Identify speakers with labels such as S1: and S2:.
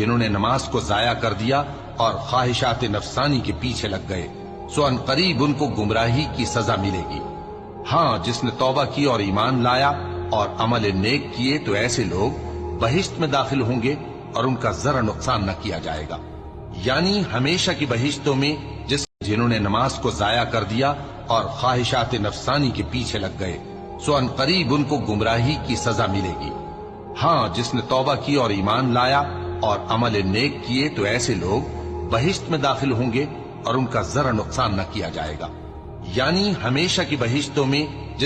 S1: जिन्होंने नमाज को जाया कर दिया और ख्वाहिशात नफसानी के पीछे लग गए, सो अनकरीब उनको गुमराही की सजा मिलेगी। हाँ, जिसने तौबा की और ईमान लाया और अमल नेक किए तो ऐसे लोग बहिश्त में दाखिल होंगे और उनका जरा नुकसान न किया जाएगा। यानी हमेशा की बहिश्तों में जिन्होंने नमाज को जाया कर दिया और ख्वाहिशात नफसानी के पीछे लग गए, सो अनकरीब उनको गुमराही की सजा मिलेगी। हाँ, जिसने तौबा की और ईमान लाया और अमल नेक किए तो ऐसे लोग बहिश्त में दाखिल होंगे और उनका जरा नुकसान न किया जाएगा। यानी हमेशा की बहिश्तों में